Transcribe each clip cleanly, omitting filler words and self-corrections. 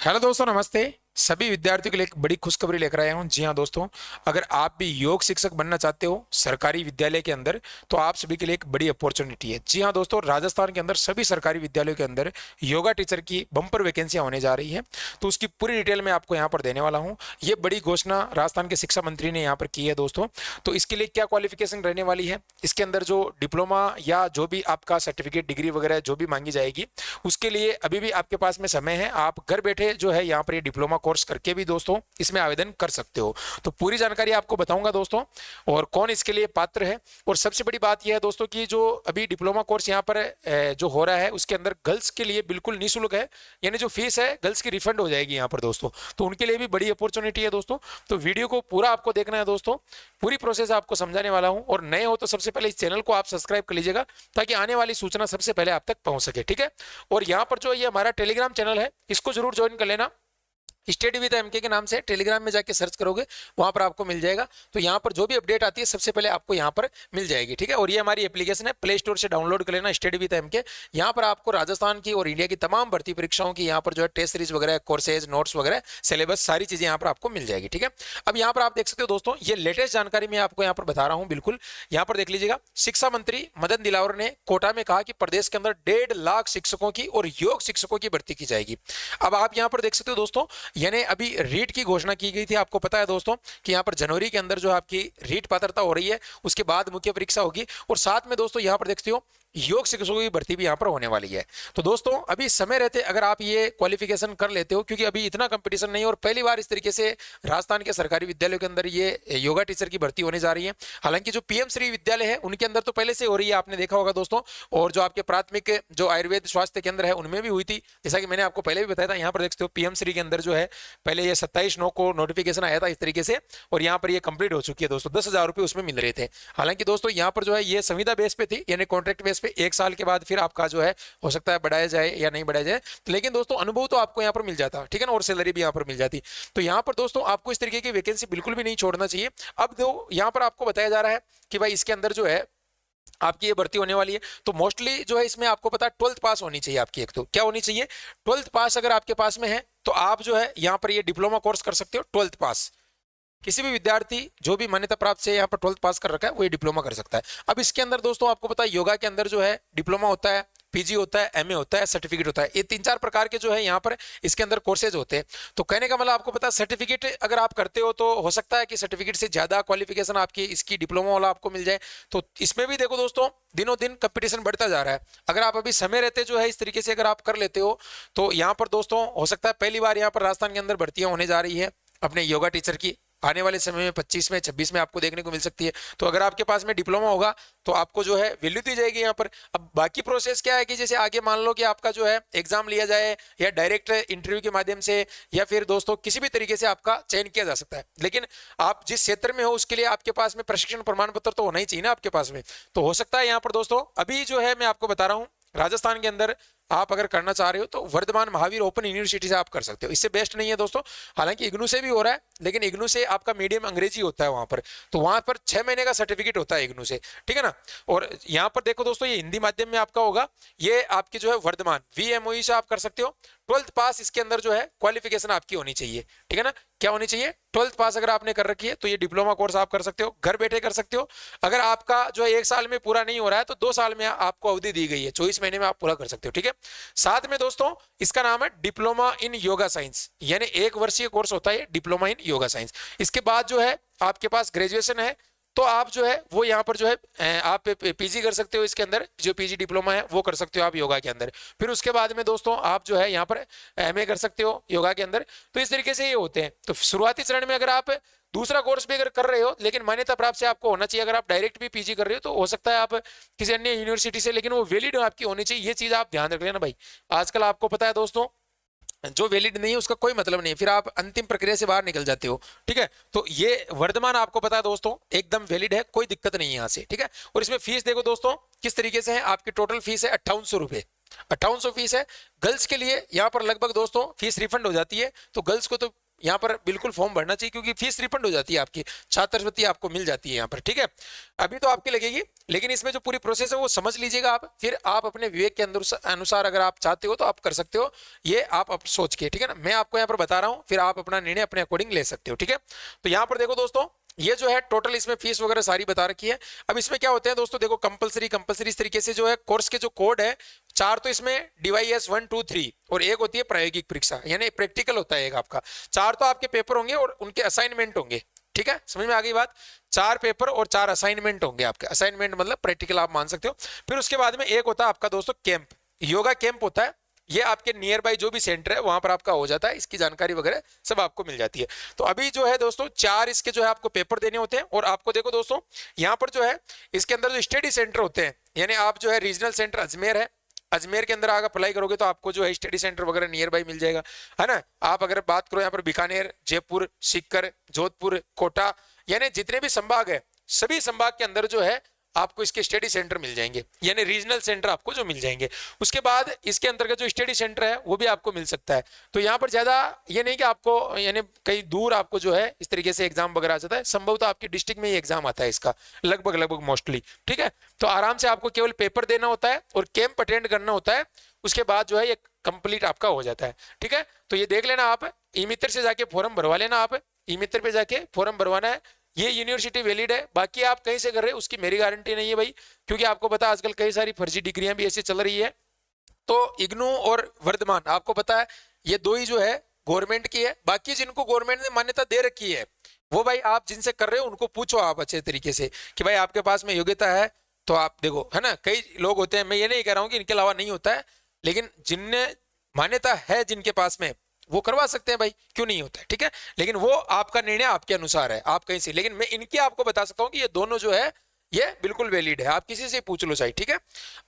Hello दोस्तों, नमस्ते। सभी विद्यार्थियों के लिए एक बड़ी खुशखबरी लेकर आया हूं। जी हां दोस्तों, अगर आप भी योग शिक्षक बनना चाहते हो सरकारी विद्यालय के अंदर, तो आप सभी के लिए एक बड़ी अपॉर्चुनिटी है। जी हां दोस्तों, राजस्थान के अंदर सभी सरकारी विद्यालयों के अंदर योगा टीचर की बम्पर वैकेंसियां होने जा रही है। तो उसकी पूरी डिटेल मैं आपको यहाँ पर देने वाला हूँ। ये बड़ी घोषणा राजस्थान के शिक्षा मंत्री ने यहाँ पर की है दोस्तों। तो इसके लिए क्या क्वालिफिकेशन रहने वाली है, इसके अंदर जो डिप्लोमा या जो भी आपका सर्टिफिकेट, डिग्री वगैरह जो भी मांगी जाएगी, उसके लिए अभी भी आपके पास में समय है। आप घर बैठे जो है यहाँ पर ये डिप्लोमा कोर्स करके भी दोस्तों इसमें आवेदन कर सकते हो। तो पूरी जानकारी आपको बताऊंगा दोस्तों, और कौन इसके लिए पात्र है। और सबसे बड़ी बात यह है दोस्तों कि जो अभी डिप्लोमा कोर्स यहाँ पर जो हो रहा है, उसके अंदर गर्ल्स के लिए बिल्कुल निःशुल्क है। यानी जो फीस है गर्ल्स की रिफंड हो जाएगी यहाँ पर दोस्तों। तो उनके लिए भी बड़ी अपॉर्चुनिटी है दोस्तों। तो वीडियो को पूरा आपको देखना है दोस्तों, पूरी प्रोसेस आपको समझाने वाला हूँ। और नए हो तो सबसे पहले इस चैनल को आप सब्सक्राइब कर लीजिएगा, ताकि आने वाली सूचना सबसे पहले आप तक पहुंच सके, ठीक है। और यहाँ पर जो ये हमारा टेलीग्राम चैनल है, इसको जरूर ज्वाइन कर लेना। स्टडी विद एमके के नाम से टेलीग्राम में जाके सर्च करोगे, वहां पर आपको मिल जाएगा। तो यहाँ पर जो भी अपडेट आती है सबसे पहले आपको यहाँ पर मिल जाएगी, ठीक है। और ये हमारी एप्लीकेशन है, प्ले स्टोर से डाउनलोड कर लेना, स्टडी विद एमके। यहाँ पर आपको राजस्थान की और इंडिया की तमाम भर्ती परीक्षाओं की यहाँ पर जो है टेस्ट सीरीज वगैरह, कोर्सेज, नोट्स वगैरह, सिलेबस, सारी चीजें यहाँ पर आपको मिल जाएगी, ठीक है। अब यहाँ पर आप देख सकते हो दोस्तों, ये लेटेस्ट जानकारी मैं आपको यहाँ पर बता रहा हूँ बिल्कुल। यहाँ पर देख लीजिएगा, शिक्षा मंत्री मदन दिलावर ने कोटा में कहा कि प्रदेश के अंदर 1.5 लाख शिक्षकों की और योग शिक्षकों की भर्ती की जाएगी। अब आप यहाँ पर देख सकते हो दोस्तों, यानी अभी रीट की घोषणा की गई थी। आपको पता है दोस्तों कि यहाँ पर जनवरी के अंदर जो आपकी रीट पात्रता हो रही है, उसके बाद मुख्य परीक्षा होगी। और साथ में दोस्तों यहाँ पर देखते हो योग शिक्षकों की भर्ती भी यहाँ पर होने वाली है। तो दोस्तों अभी समय रहते अगर आप ये क्वालिफिकेशन कर लेते हो, क्योंकि अभी इतना कंपटीशन नहीं, और पहली बार इस तरीके से राजस्थान के सरकारी विद्यालयों के अंदर ये योगा टीचर की भर्ती होने जा रही है। हालांकि जो पीएम श्री विद्यालय है उनके अंदर तो पहले से हो रही है, आपने देखा होगा दोस्तों। और जो आपके प्राथमिक जो आयुर्वेद स्वास्थ्य केंद्र है उनमें भी हुई थी, जैसा कि मैंने आपको पहले भी बताया था। यहाँ पर देखते हो पीएम श्री के अंदर जो है पहले ये 27/9 को नोटिफिकेशन आया था इस तरीके से, और यहाँ पर ये कंप्लीट हो चुकी है दोस्तों। 10,000 रुपए उसमें मिल रहे थे। हालांकि दोस्तों यहाँ पर जो है ये संविदा बेस पे थी, यानी कॉन्ट्रैक्ट बेस पे 1 साल के बाद फिर आपका जो है हो सकता है बढ़ाया जाए या नहीं बढ़ाया जाए, लेकिन दोस्तों अनुभव तो आपको यहाँ पर मिल जाता, ठीक है ना, और सैलरी भी यहाँ पर मिल जाती। तो यहाँ पर दोस्तों आपको इस तरीके की वैकेंसी बिल्कुल भी नहीं छोड़ना चाहिए। अब जो यहाँ पर आपको बताया जा रहा है कि भाई इसके अंदर जो है आपकी ये भर्ती होने वाली है, तो मोस्टली जो है इसमें आपको पता है 12th पास होनी चाहिए आपकी। एक तो क्या होनी चाहिए, 12th पास अगर आपके पास में है तो आप जो है यहाँ पर ये डिप्लोमा कोर्स कर सकते हो। 12th पास किसी भी विद्यार्थी जो भी मान्यता प्राप्त से यहाँ पर 12th पास कर रखा है वो ये डिप्लोमा कर सकता है। अब इसके अंदर दोस्तों आपको पता है योगा के अंदर जो है डिप्लोमा होता है, पीजी होता है, एमए होता है, सर्टिफिकेट होता है। ये 3-4 प्रकार के जो है यहाँ पर इसके अंदर कोर्सेज होते हैं। तो कहने का मतलब आपको पता है सर्टिफिकेट अगर आप करते हो तो हो सकता है कि सर्टिफिकेट से ज्यादा क्वालिफिकेशन आपकी इसकी डिप्लोमा वाला आपको मिल जाए। तो इसमें भी देखो दोस्तों दिनों दिन कंपटीशन बढ़ता जा रहा है। अगर आप अभी समय रहते जो है इस तरीके से अगर आप कर लेते हो, तो यहाँ पर दोस्तों हो सकता है पहली बार यहाँ पर राजस्थान के अंदर भर्तियां होने जा रही है अपने योगा टीचर की। आने वाले समय में 25 में 26 में आपको देखने को मिल सकती है। तो अगर आपके पास में डिप्लोमा होगा तो आपको जो है वैल्यू दी जाएगी यहाँ पर। अब बाकी प्रोसेस क्या है कि जैसे आगे मान लो कि आपका जो है एग्जाम लिया जाए, या डायरेक्ट इंटरव्यू के माध्यम से, या फिर दोस्तों किसी भी तरीके से आपका चयन किया जा सकता है। लेकिन आप जिस क्षेत्र में हो उसके लिए आपके पास में प्रशिक्षण प्रमाण पत्र तो होना ही चाहिए ना आपके पास में। तो हो सकता है यहाँ पर दोस्तों अभी जो है मैं आपको बता रहा हूँ, राजस्थान के अंदर आप अगर करना चाह रहे हो तो वर्धमान महावीर ओपन यूनिवर्सिटी से आप कर सकते हो। इससे बेस्ट नहीं है दोस्तों। हालांकि इग्नू से भी हो रहा है, लेकिन इग्नू से आपका मीडियम अंग्रेजी होता है वहां पर, तो वहां पर 6 महीने का सर्टिफिकेट होता है इग्नू से, ठीक है ना। और यहाँ पर देखो दोस्तों ये हिंदी माध्यम में आपका होगा। ये आपकी जो है वर्धमान VMOE से आप कर सकते हो। 12th पास इसके अंदर जो है क्वालिफिकेशन आपकी होनी चाहिए, ठीक है ना। क्या होनी चाहिए, 12th पास अगर आपने कर रखी है तो ये डिप्लोमा कोर्स आप कर सकते हो, घर बैठे कर सकते हो। अगर आपका जो है 1 साल में पूरा नहीं हो रहा है तो 2 साल में आपको अवधि दी गई है, 24 महीने में आप पूरा कर सकते हो, ठीक है। साथ में दोस्तों इसका नाम है डिप्लोमा इन योगा साइंस, यानी 1 वर्षीय कोर्स होता है डिप्लोमा इन योगा साइंस। इसके बाद जो है आपके पास ग्रेजुएशन है, तो आप जो है वो यहाँ पर जो है आप पीजी कर सकते हो। इसके अंदर जो पीजी डिप्लोमा है वो कर सकते हो आप योगा के अंदर। फिर उसके बाद में दोस्तों आप जो है यहाँ पर एमए कर सकते हो योगा के अंदर। तो इस तरीके से ये होते हैं। तो शुरुआती चरण में अगर आप दूसरा कोर्स भी अगर कर रहे हो, लेकिन मान्यता प्राप्त से आपको होना चाहिए। अगर आप डायरेक्ट भी पीजी कर रहे हो तो हो सकता है आप किसी अन्य यूनिवर्सिटी से, लेकिन वो वैलिड आपकी होनी चाहिए। ये चीज आप ध्यान रख लेना भाई। आजकल आपको पता है दोस्तों जो वैलिड नहीं है उसका कोई मतलब नहीं है, फिर आप अंतिम प्रक्रिया से बाहर निकल जाते हो, ठीक है। तो ये वर्धमान आपको पता है दोस्तों एकदम वैलिड है, कोई दिक्कत नहीं है यहाँ से, ठीक है। और इसमें फीस देखो दोस्तों किस तरीके से है। आपकी टोटल फीस है 5800 रुपए, 5800 फीस है। गर्ल्स के लिए यहाँ पर लगभग दोस्तों फीस रिफंड हो जाती है, तो गर्ल्स को तो यहाँ पर बिल्कुल फॉर्म भरना चाहिए, क्योंकि फीस रिफंड हो जाती है आपकी, छात्रवृत्ति आपको मिल जाती है यहाँ पर, ठीक है। अभी तो आपकी लगेगी, लेकिन इसमें जो पूरी प्रोसेस है वो समझ लीजिएगा आप, फिर आप अपने विवेक के अनुसार अगर आप चाहते हो तो आप कर सकते हो, ये आप सोच के, ठीक है ना। मैं आपको यहाँ पर बता रहा हूँ, फिर आप अपना निर्णय अपने अकॉर्डिंग ले सकते हो, ठीक है। तो यहाँ पर देखो दोस्तों, ये जो है टोटल इसमें फीस वगैरह सारी बता रखी है। अब इसमें क्या होते हैं दोस्तों, देखो कंपलसरी इस तरीके से जो है कोर्स के जो कोड है, 4 तो इसमें DYS 1 2 3 और एक होती है प्रायोगिक परीक्षा, यानी प्रैक्टिकल होता है एक आपका। 4 तो आपके पेपर होंगे और उनके असाइनमेंट होंगे, ठीक है, समझ में आ गई बात। 4 पेपर और 4 असाइनमेंट होंगे आपके, असाइनमेंट मतलब प्रैक्टिकल आप मान सकते हो। फिर उसके बाद में एक होता है आपका दोस्तों कैंप, योगा कैंप होता है, ये आपके नियर बाय जो भी सेंटर है वहां पर आपका हो जाता है, इसकी जानकारी वगैरह सब आपको मिल जाती है। तो अभी जो है दोस्तों 4 इसके जो है आपको पेपर देने होते हैं, और आपको देखो दोस्तों यहाँ पर जो है इसके अंदर जो स्टडी सेंटर होते हैं, यानी आप जो है रीजनल सेंटर अजमेर है, अजमेर के अंदर अगर अप्लाई करोगे तो आपको जो है स्टडी सेंटर वगैरह नियर बाई मिल जाएगा, है ना। आप अगर बात करो यहाँ पर बीकानेर, जयपुर, सीकर, जोधपुर, कोटा, यानी जितने भी संभाग है सभी संभाग के अंदर जो है आपको इसके स्टडी सेंटर मिल जाएंगे, यानी रीजनल सेंटर आपको जो मिल जाएंगे। उसके बाद इसके अंतर्गत जो स्टडी सेंटर है वो भी आपको मिल सकता है। तो यहाँ पर ज्यादा ये नहीं कि आपको यानी कहीं दूर आपको जो है इस तरीके से एग्जाम वगैरह आ जाता है, संभवतः आपकी डिस्ट्रिक्ट में ही एग्जाम आता है इसका, लगभग मोस्टली, ठीक है। तो आराम से आपको केवल पेपर देना होता है और कैंप अटेंड करना होता है, उसके बाद जो है ये कंप्लीट आपका हो जाता है, ठीक है। तो ये देख लेना आप, ई मित्र से जाके फॉर्म भरवा लेना, आप ई मित्र पे जाके फॉर्म भरवाना है, ये यूनिवर्सिटी वैलिड है। बाकी आप कहीं से कर रहे हैं उसकी मेरी गारंटी नहीं है भाई, क्योंकि आपको पता है आजकल कई सारी फर्जी डिग्रियां भी ऐसी चल रही है। तो इग्नू और वर्धमान आपको पता है ये दो ही जो है गवर्नमेंट की है, बाकी जिनको गवर्नमेंट ने मान्यता दे रखी है वो भाई आप जिनसे कर रहे हो उनको पूछो आप अच्छे तरीके से कि भाई आपके पास में योग्यता है तो आप देखो, है ना। कई लोग होते हैं, मैं ये नहीं कह रहा हूं कि इनके अलावा नहीं होता है, लेकिन जिनने मान्यता है जिनके पास में वो करवा सकते हैं भाई, क्यों नहीं होता है, ठीक है। लेकिन वो आपका निर्णय आपके अनुसार है, आप कहीं से, लेकिन मैं इनकी आपको बता सकता हूं कि ये दोनों जो है ये बिल्कुल वैलिड है, आप किसी से पूछ लो चाहिए, ठीक है।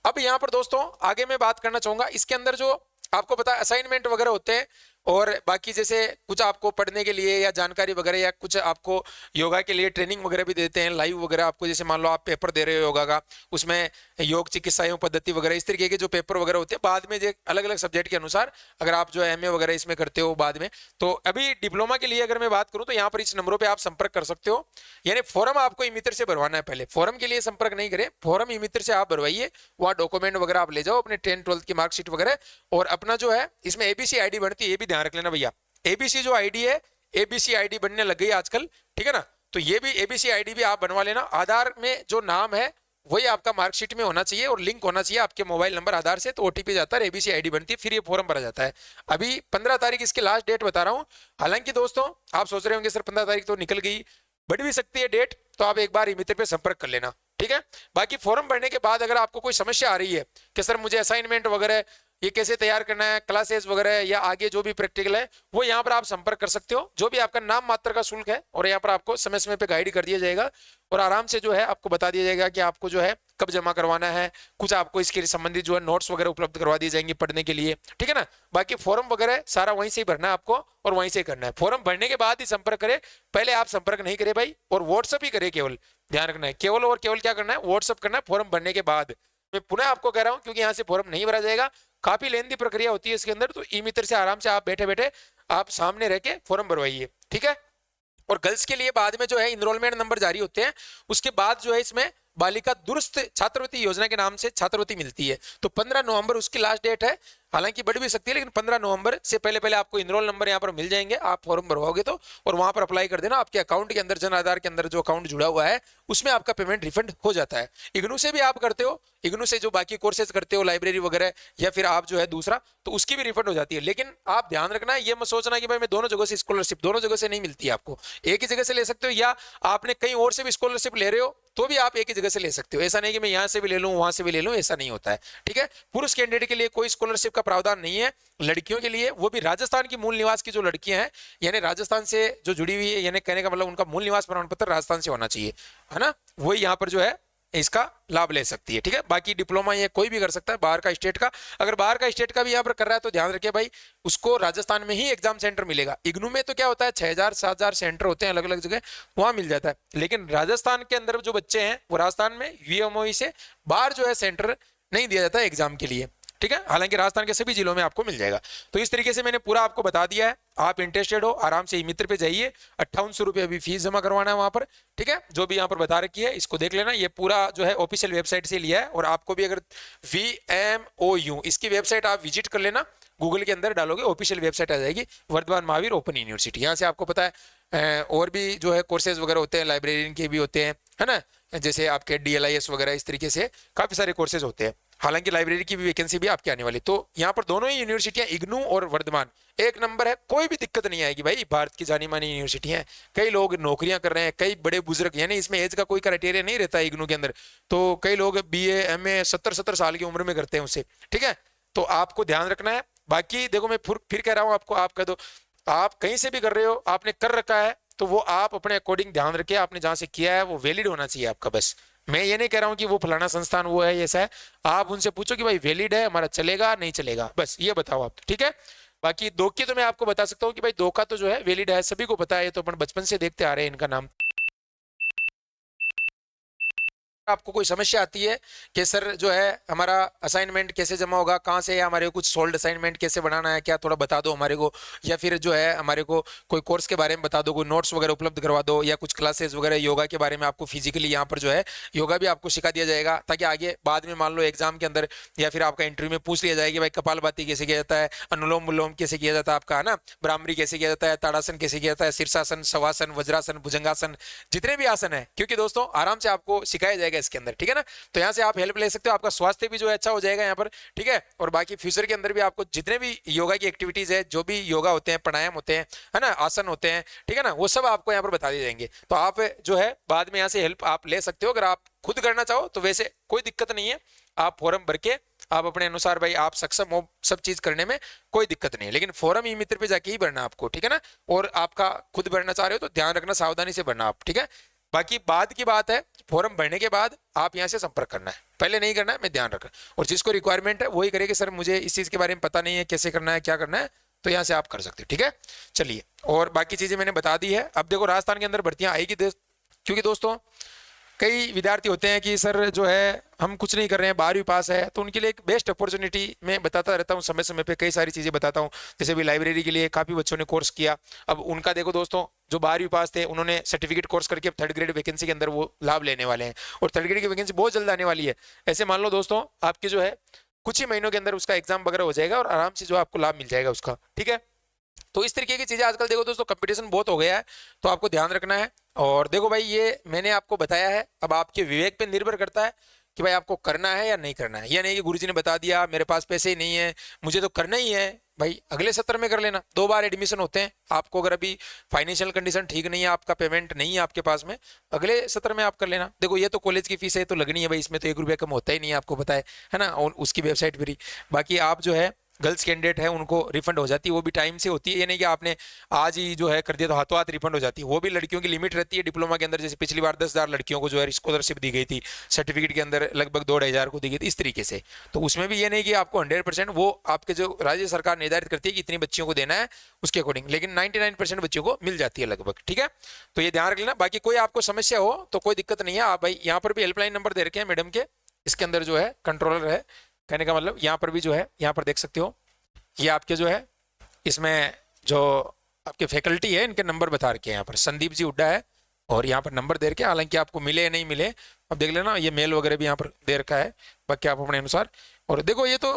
अब यहाँ पर दोस्तों आगे मैं बात करना चाहूंगा, इसके अंदर जो आपको पता है असाइनमेंट वगैरह होते हैं, और बाकी जैसे कुछ आपको पढ़ने के लिए या जानकारी वगैरह, या कुछ आपको योगा के लिए ट्रेनिंग वगैरह भी देते हैं लाइव वगैरह आपको, जैसे मान लो आप पेपर दे रहे हो योगा का, उसमें योग चिकित्सा एवं पद्धति वगैरह इस तरीके के जो पेपर वगैरह होते हैं बाद में, जो अलग अलग सब्जेक्ट के अनुसार अगर आप जो MA वगैरह इसमें करते हो बाद में। तो अभी डिप्लोमा के लिए अगर मैं बात करूँ तो यहाँ पर इस नंबरों पर आप संपर्क कर सकते हो, यानी फॉर्म आपको ई मित्र से भरवाना है, पहले फॉर्म के लिए संपर्क नहीं करें, फॉर्म ई मित्र से आप भरवाइए, वहाँ डॉक्यूमेंट वगैरह आप ले जाओ अपने 10th 12th की मार्कशीट वगैरह, और अपना जो है इसमें ABC ID बनती है, ये भी ध्यान रख लेना भैया। ABC जो ID है, ABC ID बनने लग गई आजकल, ठीक है ना। तो ये भी ABC ID भी आप बनवा लेना। आधार में जो नाम है वही आपका मार्कशीट में होना चाहिए और लिंक होना चाहिए आपके मोबाइल नंबर आधार से, तो OTP जाता है, ABC ID बनती है, फिर ये फॉर्म भरा जाता है। अभी 15 तारीख इसकी लास्ट डेट बता रहा हूँ। हालांकि दोस्तों आप सोच रहे होंगे सर 15 तारीख तो निकल गई, बढ़ भी सकती है डेट, तो आप एक बार ई मित्र पे संपर्क कर लेना, ठीक है। बाकी फॉर्म भरने के बाद अगर आपको कोई समस्या आ रही है कि सर मुझे असाइनमेंट वगैरह ये कैसे तैयार करना है, क्लासेस वगैरह या आगे जो भी प्रैक्टिकल है, वो यहाँ पर आप संपर्क कर सकते हो। जो भी आपका नाम मात्र का शुल्क है और यहाँ पर आपको समय समय पे गाइड कर दिया जाएगा और आराम से जो है आपको बता दिया जाएगा कि आपको जो है कब जमा करवाना है, कुछ आपको इसके संबंधित जो है नोट्स वगैरह उपलब्ध करवा दिए जाएंगे पढ़ने के लिए, ठीक है ना। बाकी फॉर्म वगैरह सारा वहीं से ही भरना है आपको और वहीं से ही करना है। फॉर्म भरने के बाद ही संपर्क करें, पहले आप संपर्क नहीं करें भाई, और व्हाट्सअप ही करें केवल, ध्यान रखना है, केवल और केवल क्या करना है, व्हाट्सअप करना है फॉर्म भरने के बाद। मैं पुनः आपको कह रहा हूं क्योंकि यहाँ से फॉर्म नहीं भरा जाएगा, काफी लेंदी प्रक्रिया होती है इसके अंदर, तो ई मित्र से आराम से आप बैठे बैठे आप सामने रह के फॉर्म भरवाइए, ठीक है। और गर्ल्स के लिए बाद में जो है इनरोलमेंट नंबर जारी होते हैं, उसके बाद जो है इसमें बालिका दुरुस्त छात्रवृत्ति योजना के नाम से छात्रवृत्ति मिलती है। तो 15 नवंबर उसकी लास्ट डेट है, हालांकि बढ़ भी सकती है, लेकिन 15 नवंबर से पहले पहले आपको इनरोल नंबर यहाँ पर मिल जाएंगे, आप फॉर्म भरवाओगे तो, और वहां पर अप्लाई कर देना। आपके अकाउंट के अंदर, जन आधार के अंदर जो अकाउंट जुड़ा हुआ है उसमें आपका पेमेंट रिफंड हो जाता है। इग्नू से भी आप करते हो, इग्नू से जो बाकी कोर्सेज करते हो लाइब्रेरी वगैरह, या फिर आप जो है दूसरा, तो उसकी भी रिफंड हो जाती है। लेकिन आप ध्यान रखना, ये मत सोचना कि भाई मैं दोनों जगह से स्कॉलरशिप, दोनों जगह से नहीं मिलती है आपको, एक ही जगह से ले सकते हो, या आपने कहीं और से भी स्कॉलरशिप ले रहे हो तो भी आप एक ही जगह से ले सकते हो। ऐसा नहीं कि मैं यहां से भी ले लूं वहां से भी ले लूं, ऐसा नहीं होता है, ठीक है। पुरुष कैंडिडेट के लिए कोई स्कॉलरशिप का प्रावधान नहीं है, लड़कियों के लिए, वो भी राजस्थान की मूल निवास की जो लड़कियां हैं, यानी राजस्थान से जो जुड़ी हुई है, यानी कहने का मतलब उनका मूल निवास प्रमाण पत्र राजस्थान से होना चाहिए, है ना, वही यहाँ पर जो है इसका लाभ ले सकती है, ठीक है। बाकी डिप्लोमा ये कोई भी कर सकता है बाहर का स्टेट का, अगर बाहर का स्टेट का भी यहाँ पर कर रहा है तो ध्यान रखिए भाई उसको राजस्थान में ही एग्जाम सेंटर मिलेगा। इग्नू में तो क्या होता है 6000 7000 सेंटर होते हैं अलग अलग जगह, वहां मिल जाता है, लेकिन राजस्थान के अंदर जो बच्चे हैं वो राजस्थान में VMOE से बाहर जो है सेंटर नहीं दिया जाता है एग्जाम के लिए। ठीक है, हालांकि राजस्थान के सभी जिलों में आपको मिल जाएगा। तो इस तरीके से मैंने पूरा आपको बता दिया है। आप इंटरेस्टेड हो आराम से ई मित्र पे जाइए, 5800 रुपये अभी फीस जमा करवाना है वहां पर, ठीक है, जो भी यहाँ पर बता रखी है इसको देख लेना। ये पूरा जो है ऑफिशियल वेबसाइट से लिया है, और आपको भी अगर VMOU इसकी वेबसाइट आप विजिट कर लेना, गूगल के अंदर डालोगे ऑफिशियल वेबसाइट आ जाएगी, वर्धमान महावीर ओपन यूनिवर्सिटी। यहाँ से आपको पता है और भी जो है कोर्सेज वगैरह होते हैं, लाइब्रेरियन के भी होते हैं, है ना, जैसे आपके DLIS वगैरह, इस तरीके से काफी सारे कोर्सेज होते हैं। हालांकि लाइब्रेरी की भी वैकेंसी भी आपके आने वाली। तो यहाँ पर दोनों ही यूनिवर्सिटियां इग्नू और वर्धमान एक नंबर है, कोई भी दिक्कत नहीं आएगी भाई। भारत की जानी मानी यूनिवर्सिटी है, कई लोग नौकरियां कर रहे हैं, कई बड़े बुजुर्ग, यानी इसमें एज का कोई क्राइटेरिया नहीं रहता है इग्नू के अंदर। तो कई लोग BA MA 70-70 साल की उम्र में करते हैं उससे, ठीक है। तो आपको ध्यान रखना है। बाकी देखो मैं फिर कह रहा हूँ आपको, आप कह दो आप कहीं से भी कर रहे हो, आपने कर रखा है, तो वो आप अपने अकॉर्डिंग ध्यान रखे, आपने जहां से किया है वो वैलिड होना चाहिए आपका। बस मैं ये नहीं कह रहा हूं कि वो फलाना संस्थान वो है ऐसा है, आप उनसे पूछो कि भाई वैलिड है हमारा, चलेगा नहीं चलेगा, बस ये बताओ आप, ठीक है। बाकी धोखे तो मैं आपको बता सकता हूँ कि भाई धोखा तो जो है वैलिड है, सभी को पता है, तो अपन बचपन से देखते आ रहे हैं इनका नाम। आपको कोई समस्या आती है कि सर जो है हमारा असाइनमेंट कैसे जमा होगा, कहाँ से हमारे को कुछ सोल्ड असाइनमेंट कैसे बनाना है, क्या थोड़ा बता दो हमारे को, या फिर जो है हमारे को कोई कोर्स के बारे में बता दो, कोई नोट्स वगैरह उपलब्ध करवा दो, या कुछ क्लासेस वगैरह योगा के बारे में आपको फिजिकली यहाँ पर जो है योगा भी आपको सिखा दिया जाएगा, ताकि आगे बाद में मान लो एग्जाम के अंदर या फिर आपका इंटरव्यू में पूछ लिया जाएगा कि भाई कपालभाति कैसे किया जाता है, अनुलोम विलोम कैसे किया जाता है आपका, है ना, भ्रामरी कैसे किया जाता है, ताड़ासन कैसे किया जाता है, शीर्षासन, शवासन, वज्रासन, भुजंगासन, जितने भी आसन है, क्योंकि दोस्तों आराम से आपको सिखाया जाएगा इसके अंदर, ठीक है ना। तो यहाँ से आप हेल्प ले सकते हो, आपका स्वास्थ्य भी जो है अच्छा हो जाएगा यहाँ पर, ठीक है। और बाकी फ्यूचर के अंदर भी आपको जितने भी योगा की एक्टिविटीज है, जो भी योगा होते हैं, प्राणायाम होते हैं, है ना, आसन होते हैं, ठीक है ना, वो सब आपको यहाँ पर बता दिए जाएंगे। तो आप जो है बाद में यहाँ से हेल्प आप ले सकते हो। अगर आप खुद करना चाहो तो वैसे कोई दिक्कत नहीं है, आप फॉर्म भर के आप अपने अनुसार भाई आप सक्षम हो सब चीज करने में, कोई दिक्कत नहीं है, लेकिन फॉर्म ई मित्र पे जाके ही भरना आपको, ठीक है ना। और आपका खुद भरना चाह रहे हो तो ध्यान रखना, सावधानी से भरना आप, ठीक है। बाकी बाद की बात है, फॉर्म भरने के बाद आप यहाँ से संपर्क करना है, पहले नहीं करना है, मैं ध्यान रखना। और जिसको रिक्वायरमेंट है वही करे कि सर मुझे इस चीज के बारे में पता नहीं है, कैसे करना है, क्या करना है, तो यहाँ से आप कर सकते हो, ठीक है। चलिए, और बाकी चीजें मैंने बता दी है। अब देखो राजस्थान के अंदर भर्तियां आएगी, क्योंकि दोस्तों कई विद्यार्थी होते हैं कि सर जो है हम कुछ नहीं कर रहे हैं, 12वीं पास है, तो उनके लिए एक बेस्ट अपॉर्चुनिटी मैं बताता रहता हूँ, समय समय पे कई सारी चीजें बताता हूँ। जैसे भी लाइब्रेरी के लिए काफी बच्चों ने कोर्स किया, अब उनका देखो दोस्तों, जो 12वीं पास थे उन्होंने सर्टिफिकेट कोर्स करके 3rd ग्रेड वैकेंसी के अंदर वो लाभ लेने वाले हैं, और 3rd ग्रेड की वैकेंसी बहुत जल्द आने वाली है। ऐसे मान लो दोस्तों आपकी जो है कुछ ही महीनों के अंदर उसका एग्जाम वगैरह हो जाएगा, और आराम से जो आपको लाभ मिल जाएगा उसका, ठीक है। तो इस तरीके की चीजें आजकल देखो दोस्तों, कंपटीशन बहुत हो गया है, तो आपको ध्यान रखना है। और देखो भाई ये मैंने आपको बताया है, अब आपके विवेक पे निर्भर करता है कि भाई आपको करना है या नहीं करना है। या नहीं कि गुरुजी ने बता दिया मेरे पास पैसे ही नहीं है, मुझे तो करना ही है, भाई अगले सत्र में कर लेना, 2 बार एडमिशन होते हैं आपको। अगर अभी फाइनेंशियल कंडीशन ठीक नहीं है, आपका पेमेंट नहीं है आपके पास में, अगले सत्र में आप कर लेना। देखो ये तो कॉलेज की फीस है, तो लगनी है भाई, इसमें तो 1 रुपया कम होता ही नहीं है, आपको पता है ना, और उसकी वेबसाइट पर ही। बाकी आप जो है गर्ल्स कैंडिडेट है उनको रिफंड हो जाती है, वो भी टाइम से होती है, ये नहीं कि आपने आज ही जो है कर दिया तो हाथों हाथ रिफंड हो जाती है। वो भी लड़कियों की लिमिट रहती है डिप्लोमा के अंदर, जैसे पिछली बार 10,000 लड़कियों को जो है स्कॉलरशिप दी गई थी, सर्टिफिकेट के अंदर लगभग 2,500 को दी गई थी, इस तरीके से। तो उसमें भी ये नहीं कि आपको 100%, वो आपके जो राज्य सरकार निर्धारित करती है कि इतनी बच्चियों को देना है उसके अकॉर्डिंग, लेकिन 99% बच्चियों को मिल जाती है लगभग, ठीक है। तो ये ध्यान रख लेना। बाकी कोई आपको समस्या हो तो कोई दिक्कत नहीं है, आप भाई यहाँ पर भी हेल्पलाइन नंबर दे रखे हैं मैडम के, इसके अंदर जो है कंट्रोलर है, कहने का मतलब यहाँ पर भी जो है, यहाँ पर देख सकते हो, ये आपके जो है इसमें जो आपके फैकल्टी है इनके नंबर बता रखे हैं, यहाँ पर संदीप जी हुड्डा है, और यहाँ पर नंबर दे रखे हैं। हालांकि आपको मिले या नहीं मिले अब देख लेना, ये मेल वगैरह भी यहाँ पर दे रखा है, बाकी आप अपने अनुसार। और देखो ये तो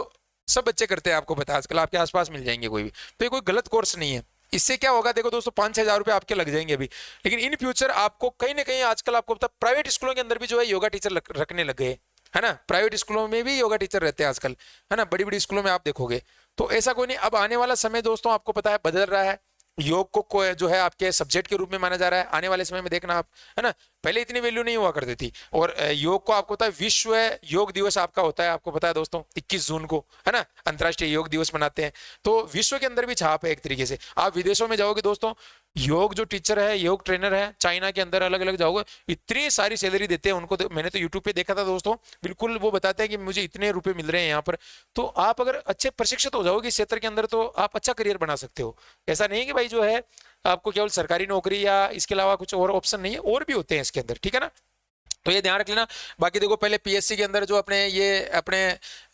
सब बच्चे करते हैं, आपको पता है आजकल आपके आसपास मिल जाएंगे कोई भी, तो ये कोई गलत कोर्स नहीं है। इससे क्या होगा देखो दोस्तों, 5-6 हज़ार रुपये आपके लग जाएंगे अभी, लेकिन इन फ्यूचर आपको कहीं ना कहीं आजकल आपको पता प्राइवेट स्कूलों के अंदर भी जो है योगा टीचर रखने लग गए, है ना। प्राइवेट स्कूलों में भी योगा टीचर रहते हैं आजकल, है ना, बड़ी बड़ी स्कूलों में आप देखोगे। तो ऐसा कोई नहीं, अब आने वाला समय दोस्तों आपको पता है बदल रहा है, योग को जो है आपके सब्जेक्ट के रूप में माना जा रहा है। आने वाले समय में देखना आप, है ना, पहले इतनी वैल्यू नहीं हुआ करती थी। और योग को आपको पता है विश्व योग दिवस आपका होता है, आपको पता है दोस्तों 21 जून को, है ना, अंतर्राष्ट्रीय योग दिवस मनाते हैं। तो विश्व के अंदर भी छाप है एक तरीके से। आप विदेशों में जाओगे दोस्तों, योग जो टीचर है, योग ट्रेनर है, चाइना के अंदर अलग अलग जाओगे, इतनी सारी सैलरी देते हैं उनको। मैंने तो यूट्यूब पे देखा था दोस्तों, बिल्कुल वो बताते हैं कि मुझे इतने रुपए मिल रहे हैं यहाँ पर। तो आप अगर अच्छे प्रशिक्षित हो जाओगे इस क्षेत्र के अंदर तो आप अच्छा करियर बना सकते हो। ऐसा नहीं कि भाई जो है आपको केवल सरकारी नौकरी या इसके अलावा कुछ और ऑप्शन नहीं है, और भी होते हैं इसके अंदर, ठीक है ना। तो ये ध्यान रख लेना। बाकी देखो पहले पीएससी के अंदर जो अपने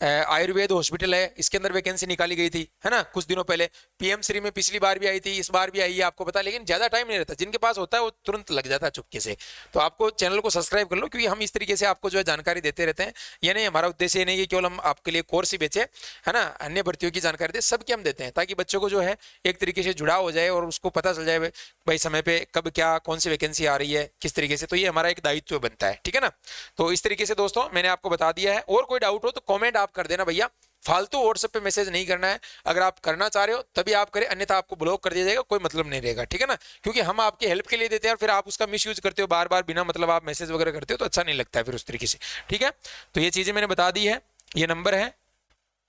आयुर्वेद हॉस्पिटल है, इसके अंदर वैकेंसी निकाली गई थी, है ना, कुछ दिनों पहले। पीएम श्री में पिछली बार भी आई थी, इस बार भी आई है, आपको पता है, लेकिन ज्यादा टाइम नहीं रहता, जिनके पास होता है वो तुरंत लग जाता है चुपके से। तो आपको चैनल को सब्सक्राइब कर लो, क्योंकि हम इस तरीके से आपको जो है जानकारी देते रहते हैं। ये नहीं, हमारा उद्देश्य ये नहीं कि केवल हम आपके लिए कोर्स ही बेचे, है ना, अन्य भर्तियों की जानकारी दे, सबकी हम देते हैं, ताकि बच्चों को जो है एक तरीके से जुड़ाव हो जाए और उसको पता चल जाए भाई समय पे कब क्या कौन सी वैकेंसी आ रही है, किस तरीके से। तो ये हमारा एक दायित्व बनता है, ठीक है ना। तो इस तरीके से दोस्तों मैंने आपको बता दिया है। और कोई डाउट हो तो कमेंट आप कर देना भैया, फालतू व्हाट्सएप पे मैसेज नहीं करना है। अगर आप करना चाह रहे हो तभी आप करें, अन्यथा आपको ब्लॉक कर दिया जाएगा, कोई मतलब नहीं रहेगा, ठीक है ना। क्योंकि हम आपकी हेल्प के लिए देते हैं और फिर आप उसका मिस यूज करते हो, बार बार बिना मतलब आप मैसेज वगैरह करते हो, तो अच्छा नहीं लगता है फिर उस तरीके से, ठीक है। तो ये चीजें मैंने बता दी है, ये नंबर है।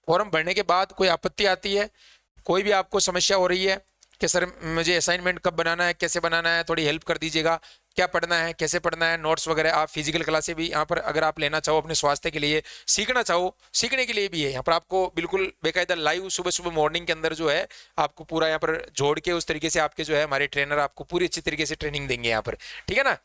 फॉर्म भरने के बाद कोई आपत्ति आती है, कोई भी आपको समस्या हो रही है कि सर मुझे असाइनमेंट कब बनाना है, कैसे बनाना है, थोड़ी हेल्प कर दीजिएगा, क्या पढ़ना है, कैसे पढ़ना है, नोट्स वगैरह। आप फिजिकल क्लासेस भी यहाँ पर अगर आप लेना चाहो अपने स्वास्थ्य के लिए, सीखना चाहो, सीखने के लिए भी है यहाँ पर। आपको बिल्कुल बेकायदा लाइव सुबह सुबह मॉर्निंग के अंदर जो है आपको पूरा यहाँ पर जोड़ के उस तरीके से आपके जो है हमारे ट्रेनर आपको पूरी अच्छी तरीके से ट्रेनिंग देंगे यहाँ पर, ठीक है ना।